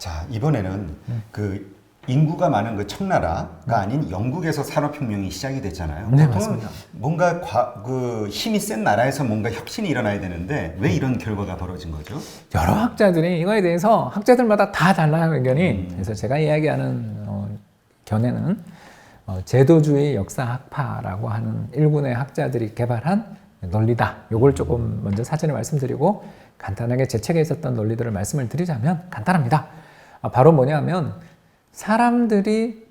자, 이번에는 그 인구가 많은 그 청나라가 아닌 영국에서 산업혁명이 시작이 됐잖아요. 네, 보통은 맞습니다. 뭔가 그 힘이 센 나라에서 뭔가 혁신이 일어나야 되는데 왜 이런 결과가 벌어진 거죠? 여러 학자들이 이거에 대해서 학자들마다 다 달라요, 의견이. 그래서 제가 이야기하는 견해는 제도주의 역사학파라고 하는 일군의 학자들이 개발한 논리다. 요걸 조금 먼저 사전에 말씀드리고 간단하게 제 책에 있었던 논리들을 말씀을 드리자면 간단합니다. 바로 뭐냐면 사람들이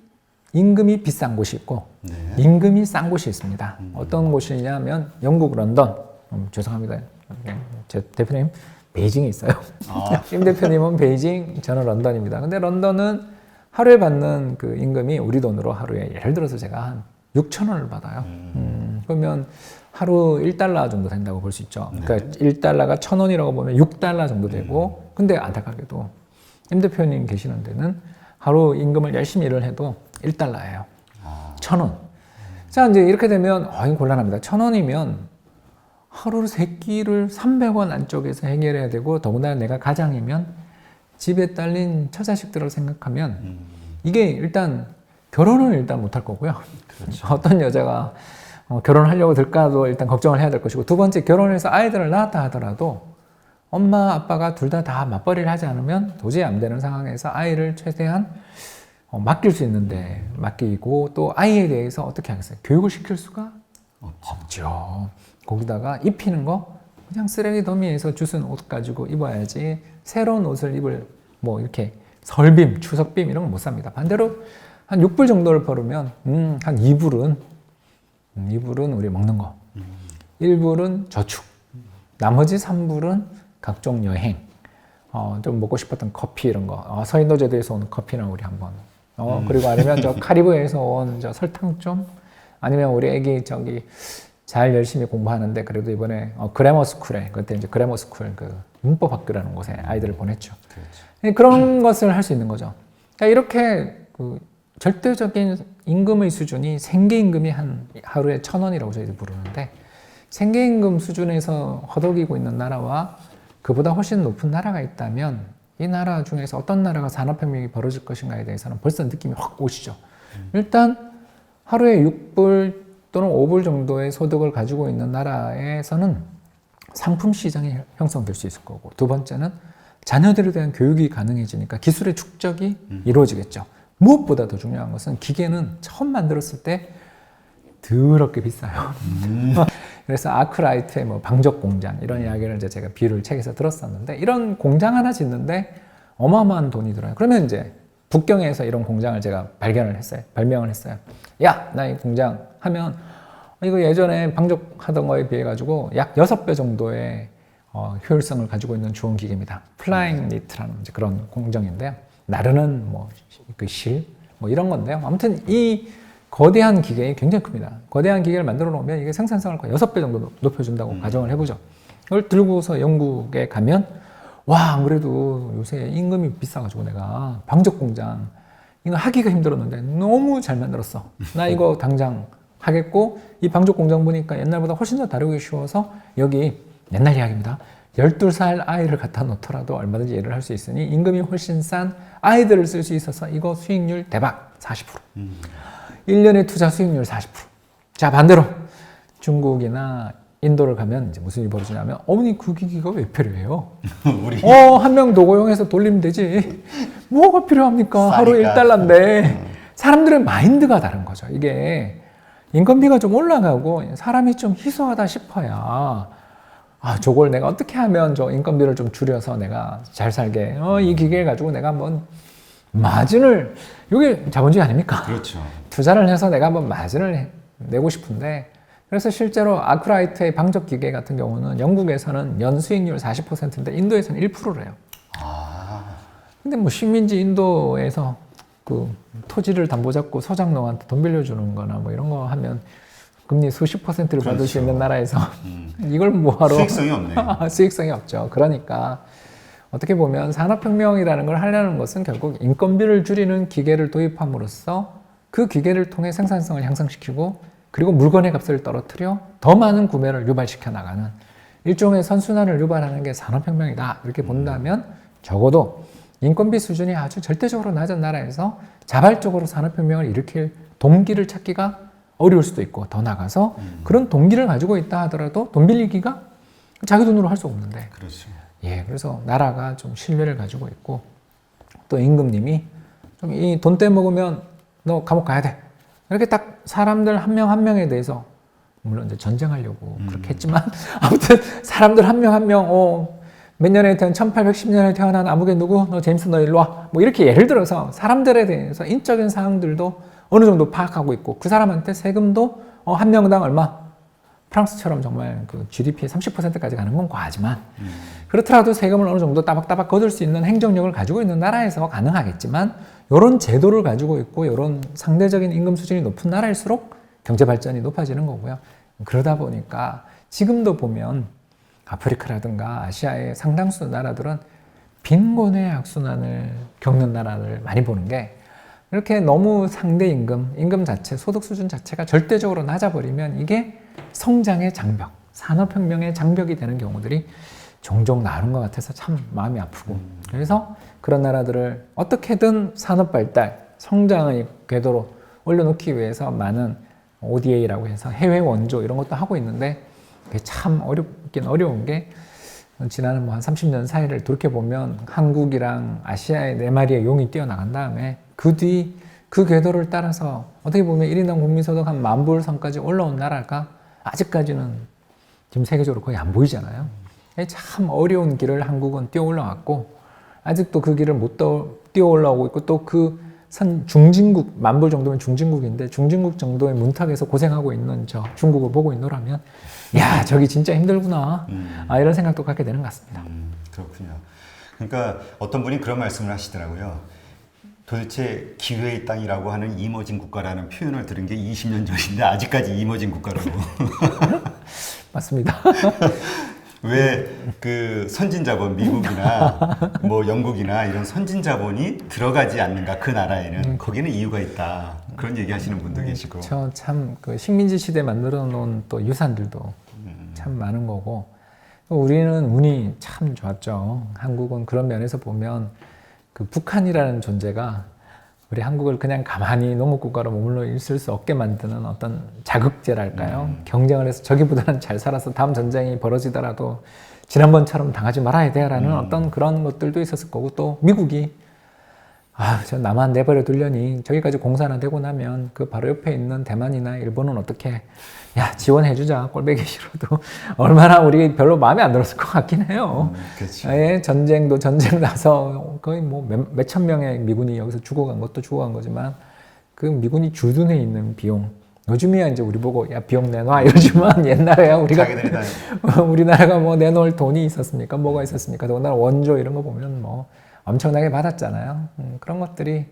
임금이 비싼 곳이 있고 네. 임금이 싼 곳이 있습니다. 어떤 곳이냐면 영국 런던. 죄송합니다. 제 대표님 베이징에 있어요. 임 대표님은 베이징, 저는 런던입니다. 근데 런던은 하루에 받는 그 임금이 우리 돈으로 하루에 예를 들어서 제가 한 6천 원을 받아요. 그러면 하루 1달러 정도 된다고 볼 수 있죠. 그러니까 1달러가 1,000원이라고 보면 6달러 정도 되고 근데 안타깝게도 임 대표님 계시는 데는 하루 임금을 열심히 일을 해도 1달러예요. 1,000원. 자, 이제 이렇게 되면 이거 곤란합니다. 1,000원이면 하루 세 끼를 300원 안쪽에서 해결해야 되고 더군다나 내가 가장이면 집에 딸린 처자식들을 생각하면 이게 일단 결혼을 일단 못할 거고요. 그렇죠. 어떤 여자가 결혼하려고 들까도 일단 걱정을 해야 될 것이고 두 번째 결혼해서 아이들을 낳았다 하더라도 엄마 아빠가 둘 다 맞벌이를 하지 않으면 도저히 안 되는 상황에서 아이를 최대한 맡길 수 있는데 맡기고 또 아이에 대해서 어떻게 하겠어요? 교육을 시킬 수가 없죠. 거기다가 입히는 거 그냥 쓰레기 더미에서 주운 옷 가지고 입어야지 새로운 옷을 입을 뭐 이렇게 설빔, 추석빔 이런 건 못 삽니다. 반대로 한 6불 정도를 벌으면 한 2불은 우리 먹는 거 1불은 저축 나머지 3불은 각종 여행 좀 먹고 싶었던 커피 이런 거 서인도제도에서 온 커피나 우리 한번 그리고 아니면 저 카리브해에서 온 저 설탕 좀 아니면 우리 애기 저기 잘 열심히 공부하는데 그래도 이번에 그래머 스쿨에 그때 이제 그래머 스쿨 그 문법 학교라는 곳에 아이들을 보냈죠. 그렇죠. 그런 것을 할 수 있는 거죠. 그러니까 이렇게 그 절대적인 임금의 수준이 생계임금이 한 하루에 1,000원이라고 저희들 부르는데 생계임금 수준에서 허덕이고 있는 나라와 그보다 훨씬 높은 나라가 있다면 이 나라 중에서 어떤 나라가 산업혁명이 벌어질 것인가에 대해서는 벌써 느낌이 확 오시죠. 일단 하루에 6불 또는 5불 정도의 소득을 가지고 있는 나라에서는 상품 시장이 형성될 수 있을 거고 두 번째는 자녀들에 대한 교육이 가능해지니까 기술의 축적이 이루어지겠죠. 무엇보다 더 중요한 것은 기계는 처음 만들었을 때 더럽게 비싸요. 그래서 아크라이트의 뭐 방적 공장 이런 이야기를 이제 제가 비유를 책에서 들었었는데 이런 공장 하나 짓는데 어마어마한 돈이 들어요. 그러면 이제 북경에서 이런 공장을 제가 발명을 했어요. 야, 나 이 공장 하면 이거 예전에 방적하던 거에 비해 가지고 약 6배 정도의 효율성을 가지고 있는 좋은 기계입니다. 플라잉 니트라는 이제 그런 공정인데요. 나르는 뭐 그 실 뭐 이런 건데요. 아무튼 이 거대한 기계가 굉장히 큽니다. 거대한 기계를 만들어 놓으면 이게 생산성을 거의 6배 정도 높여준다고 가정을 해보죠. 이걸 들고서 영국에 가면 와, 안 그래도 요새 임금이 비싸가지고 내가 방적 공장 이거 하기가 힘들었는데 너무 잘 만들었어. 나 이거 당장 하겠고 이 방적 공장 보니까 옛날보다 훨씬 더 다루기 쉬워서 여기 옛날 이야기입니다. 12살 아이를 갖다 놓더라도 얼마든지 일을 할 수 있으니 임금이 훨씬 싼 아이들을 쓸 수 있어서 이거 수익률 대박 40%. 1년의 투자 수익률 40%. 자, 반대로 중국이나 인도를 가면 이제 무슨 일이 벌어지냐면 어머니 그 기기가 왜 필요해요? 한 명 더 고용해서 돌리면 되지. 뭐가 필요합니까? 하루 1달러인데. 사람들의 마인드가 다른 거죠. 이게 인건비가 좀 올라가고 사람이 좀 희소하다 싶어야 저걸 내가 어떻게 하면 저 인건비를 좀 줄여서 내가 잘 살게 이 기계를 가지고 내가 한번 마진을 이게 자본주의 아닙니까? 그렇죠. 투자를 해서 내가 한번 마진을 내고 싶은데 그래서 실제로 아크라이트의 방적 기계 같은 경우는 영국에서는 연 수익률 40%인데 인도에서는 1%래요. 근데 뭐 식민지 인도에서 그 토지를 담보 잡고 소장농한테 돈 빌려주는 거나 뭐 이런 거 하면 금리 수십 %를 받을 수 있는 나라에서 이걸 뭐하러 수익성이 없네. 수익성이 없죠. 그러니까 어떻게 보면 산업혁명이라는 걸 하려는 것은 결국 인건비를 줄이는 기계를 도입함으로써 그 기계를 통해 생산성을 향상시키고 그리고 물건의 값을 떨어뜨려 더 많은 구매를 유발시켜 나가는 일종의 선순환을 유발하는 게 산업혁명이다. 이렇게 본다면 적어도 인건비 수준이 아주 절대적으로 낮은 나라에서 자발적으로 산업혁명을 일으킬 동기를 찾기가 어려울 수도 있고, 더 나가서 그런 동기를 가지고 있다 하더라도 돈 빌리기가 자기 돈으로 할 수 없는데. 그렇죠. 예, 그래서 나라가 좀 신뢰를 가지고 있고, 또 임금님이 좀 이 돈 떼먹으면 너 감옥 가야 돼. 이렇게 딱 사람들 한 명 한 명에 대해서, 물론 이제 전쟁하려고 그렇게 했지만, 아무튼 사람들 한 명 한 명, 몇 년에 태어난 1810년에 태어난 아무개 누구, 너 제임스 너 일로 와. 뭐 이렇게 예를 들어서 사람들에 대해서 인적인 사항들도 어느 정도 파악하고 있고, 그 사람한테 세금도 한 명당 얼마, 프랑스처럼 정말 그 GDP의 30%까지 가는 건 과하지만, 그렇더라도 세금을 어느 정도 따박따박 거둘 수 있는 행정력을 가지고 있는 나라에서 가능하겠지만, 이런 제도를 가지고 있고 이런 상대적인 임금 수준이 높은 나라일수록 경제 발전이 높아지는 거고요. 그러다 보니까 지금도 보면 아프리카라든가 아시아의 상당수 나라들은 빈곤의 악순환을 겪는 나라를 많이 보는 게, 이렇게 너무 상대 임금 자체, 소득 수준 자체가 절대적으로 낮아버리면 이게 성장의 장벽, 산업혁명의 장벽이 되는 경우들이 종종 나오는 것 같아서 참 마음이 아프고, 그래서 그런 나라들을 어떻게든 산업 발달, 성장의 궤도로 올려놓기 위해서 많은 ODA라고 해서 해외 원조 이런 것도 하고 있는데, 그게 참 어렵긴 어려운 게, 지난 뭐 한 30년 사이를 돌이켜보면 한국이랑 아시아의 네 마리의 용이 뛰어나간 다음에 그 뒤 그 궤도를 따라서 어떻게 보면 1인당 국민소득 한 10,000불 선까지 올라온 나라가 아직까지는 지금 세계적으로 거의 안 보이잖아요. 참 어려운 길을 한국은 뛰어 올라왔고, 아직도 그 길을 못 뛰어 올라오고 있고, 또 그 중진국, 10,000불 정도면 중진국인데 중진국 정도의 문턱에서 고생하고 있는 저 중국을 보고 있노라면, 야, 저기 진짜 힘들구나. 이런 생각도 갖게 되는 것 같습니다. 그렇군요. 그러니까 어떤 분이 그런 말씀을 하시더라고요. 도대체 기회의 땅이라고 하는 이머징 국가라는 표현을 들은 게 20년 전인데 아직까지 이머징 국가라고. 맞습니다. 왜 그 선진 자본, 미국이나 뭐 영국이나 이런 선진 자본이 들어가지 않는가, 그 나라에는. 거기는 이유가 있다. 그런 얘기 하시는 분도 계시고. 저 참 그 식민지 시대 만들어 놓은 또 유산들도 참 많은 거고, 우리는 운이 참 좋았죠. 한국은 그런 면에서 보면 그 북한이라는 존재가 우리 한국을 그냥 가만히 농업국가로 머물러 있을 수 없게 만드는 어떤 자극제랄까요? 경쟁을 해서 저기보다는 잘 살아서 다음 전쟁이 벌어지더라도 지난번처럼 당하지 말아야 돼라는 어떤 그런 것들도 있었을 거고, 또 미국이 저 나만 내버려 두려니 저기까지 공사 하나 되고 나면 그 바로 옆에 있는 대만이나 일본은 어떻게, 야, 지원해주자, 꼴배기 싫어도. 얼마나 우리 별로 마음에 안 들었을 것 같긴 해요. 그렇죠. 예, 전쟁 나서 거의 뭐 몇천 명의 미군이 여기서 죽어간 것도 죽어간 거지만, 그 미군이 주둔해 있는 비용, 요즘이야 이제 우리 보고 야, 비용 내놔 이러지만, 옛날에야 우리나라가 뭐 내놓을 돈이 있었습니까? 뭐가 있었습니까? 더군다나 원조 이런 거 보면 뭐 엄청나게 받았잖아요. 그런 것들이,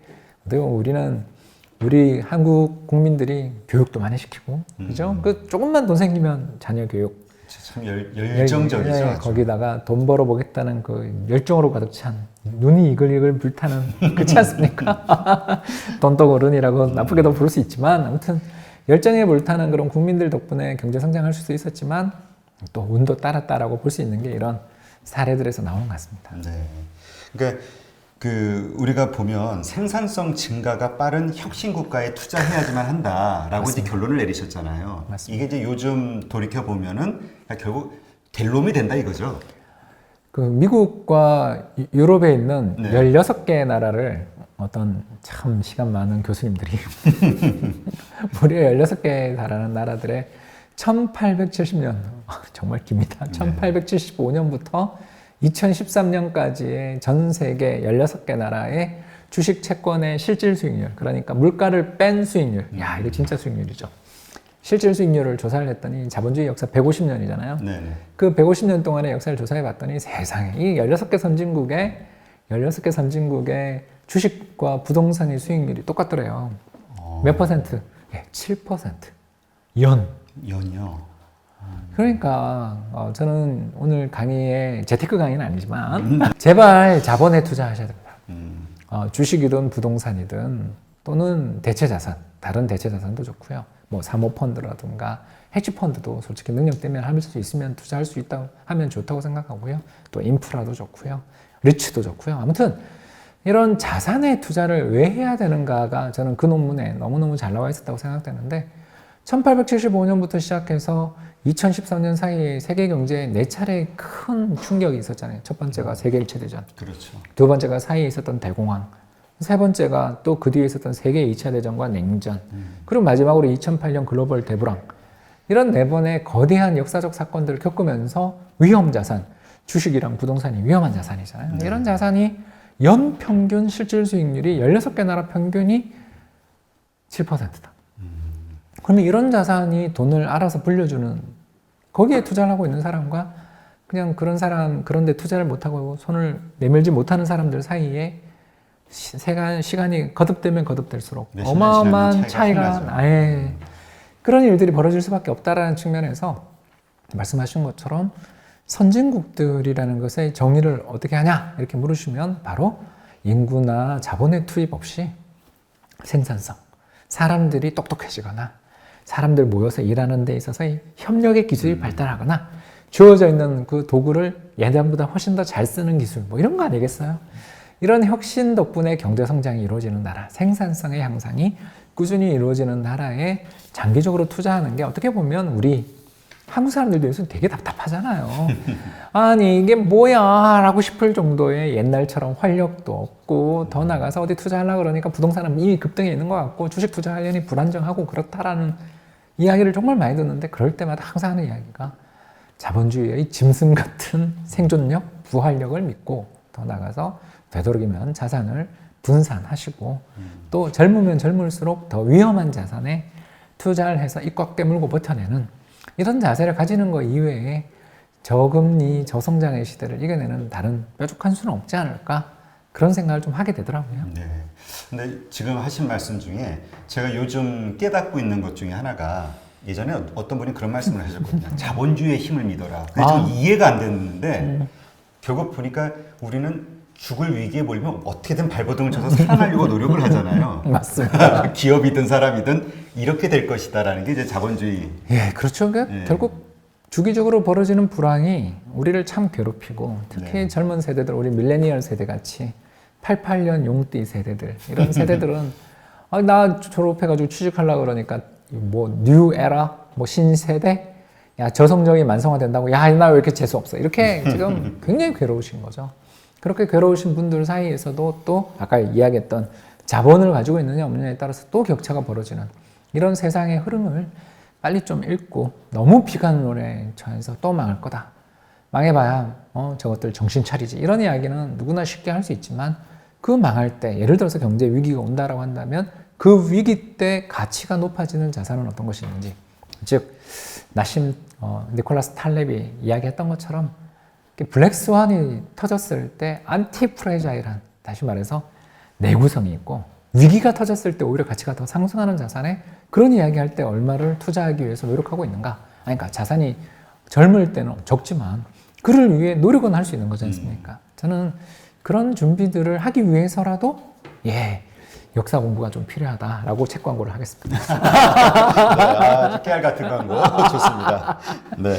어떻게 보면 우리 한국 국민들이 교육도 많이 시키고, 그죠? 그 조금만 돈 생기면 자녀 교육. 참 열정적이죠. 네, 거기다가 돈 벌어보겠다는 그 열정으로 가득 찬, 눈이 이글이글 불타는, 그렇지 않습니까? 돈독 어른이라고 나쁘게도 부를 수 있지만, 아무튼 열정에 불타는 그런 국민들 덕분에 경제 성장할 수도 있었지만, 또 운도 따랐다라고 볼 수 있는 게 이런 사례들에서 나오는 것 같습니다. 네. 그러니까 우리가 보면 생산성 증가가 빠른 혁신 국가에 투자해야지만 한다라고 맞습니다. 이제 결론을 내리셨잖아요. 맞습니다. 이게 이제 요즘 돌이켜 보면은 결국 될 놈이 된다 이거죠. 그 미국과 유럽에 있는 네. 16개의 나라를 어떤 참 시간 많은 교수님들이 무려 16개에 달하는 나라들의 1870년, 정말 깁니다. 1875년부터 2013년까지의 전 세계 16개 나라의 주식 채권의 실질 수익률, 그러니까 물가를 뺀 수익률. 야, 이거 진짜 수익률이죠. 실질 수익률을 조사를 했더니, 자본주의 역사 150년이잖아요. 네네. 그 150년 동안의 역사를 조사해 봤더니, 세상에 이 16개 선진국의 주식과 부동산의 수익률이 똑같더래요. 몇 퍼센트? 7%. 연이요. 그러니까 저는 오늘 강의에 재테크 강의는 아니지만 제발 자본에 투자하셔야 됩니다. 주식이든 부동산이든 또는 대체자산, 다른 대체자산도 좋고요. 뭐 사모펀드라든가 헤지펀드도 솔직히 능력 때문에 할 수 있으면 투자할 수 있다고 하면 좋다고 생각하고요. 또 인프라도 좋고요. 리츠도 좋고요. 아무튼 이런 자산에 투자를 왜 해야 되는가가 저는 그 논문에 너무너무 잘 나와 있었다고 생각되는데 1875년부터 시작해서 2013년 사이에 세계 경제에 네 차례 큰 충격이 있었잖아요. 첫 번째가 세계 1차 대전, 그렇죠. 두 번째가 사이에 있었던 대공황, 세 번째가 또 그 뒤에 있었던 세계 2차 대전과 냉전, 그리고 마지막으로 2008년 글로벌 대불황. 이런 네 번의 거대한 역사적 사건들을 겪으면서 위험 자산, 주식이랑 부동산이 위험한 자산이잖아요. 이런 자산이 연 평균 실질 수익률이 16개 나라 평균이 7%다. 그러면 이런 자산이 돈을 알아서 불려주는, 거기에 투자를 하고 있는 사람과 그냥 그런 사람, 그런데 투자를 못하고 손을 내밀지 못하는 사람들 사이에 시간이 거듭되면 거듭될수록 어마어마한 차이가 아예 그런 일들이 벌어질 수밖에 없다라는 측면에서 말씀하신 것처럼 선진국들이라는 것의 정의를 어떻게 하냐 이렇게 물으시면 바로 인구나 자본의 투입 없이 생산성, 사람들이 똑똑해지거나 사람들 모여서 일하는 데 있어서의 협력의 기술이 발달하거나 주어져 있는 그 도구를 예전보다 훨씬 더 잘 쓰는 기술 뭐 이런 거 아니겠어요? 이런 혁신 덕분에 경제 성장이 이루어지는 나라, 생산성의 향상이 꾸준히 이루어지는 나라에 장기적으로 투자하는 게 어떻게 보면 우리 한국 사람들도 요즘 되게 답답하잖아요. 아니 이게 뭐야 라고 싶을 정도의 옛날처럼 활력도 없고 더 나가서 어디 투자하려고 그러니까 부동산은 이미 급등해 있는 것 같고 주식 투자하려니 불안정하고 그렇다라는 이야기를 정말 많이 듣는데 그럴 때마다 항상 하는 이야기가 자본주의의 짐승 같은 생존력, 부활력을 믿고 더 나가서 되도록이면 자산을 분산하시고 또 젊으면 젊을수록 더 위험한 자산에 투자를 해서 입 꽉 깨물고 버텨내는 이런 자세를 가지는 것 이외에 저금리, 저성장의 시대를 이겨내는 다른 뾰족한 수는 없지 않을까 그런 생각을 좀 하게 되더라고요. 네. 근데 지금 하신 말씀 중에 제가 요즘 깨닫고 있는 것 중에 하나가 예전에 어떤 분이 그런 말씀을 하셨거든요. 자본주의의 힘을 믿어라. 근데 좀 이해가 안 됐는데 결국 보니까 우리는 죽을 위기에 몰리면 어떻게든 발버둥을 쳐서 살아나려고 노력을 하잖아요. 맞습니다. 기업이든 사람이든 이렇게 될 것이다라는 게 이제 자본주의. 예, 그렇죠. 그러니까 결국 주기적으로 벌어지는 불황이 우리를 참 괴롭히고 특히 젊은 세대들, 우리 밀레니얼 세대 같이 88년 용띠 세대들 이런 세대들은 나 졸업해가지고 취직하려고 그러니까 뭐 뉴 에라, 뭐 신세대, 야 저성장이 만성화된다고, 야 나 왜 이렇게 재수 없어 이렇게 지금 굉장히 괴로우신 거죠. 그렇게 괴로우신 분들 사이에서도 또 아까 이야기했던 자본을 가지고 있느냐 없느냐에 따라서 또 격차가 벌어지는 이런 세상의 흐름을 빨리 좀 읽고 너무 비관론에 처해서 또 망할 거다. 망해봐야 저것들 정신 차리지. 이런 이야기는 누구나 쉽게 할 수 있지만 그 망할 때 예를 들어서 경제 위기가 온다라고 한다면 그 위기 때 가치가 높아지는 자산은 어떤 것이 있는지. 즉 나심 니콜라스 탈렙이 이야기했던 것처럼 블랙스완이 터졌을 때 안티프레자일한, 다시 말해서 내구성이 있고 위기가 터졌을 때 오히려 가치가 더 상승하는 자산에 그런 이야기할 때 얼마를 투자하기 위해서 노력하고 있는가. 그러니까 자산이 젊을 때는 적지만 그를 위해 노력은 할 수 있는 거지 않습니까? 저는 그런 준비들을 하기 위해서라도 역사 공부가 좀 필요하다라고 책 광고를 하겠습니다. 네, 깨알 같은 광고 좋습니다. 네.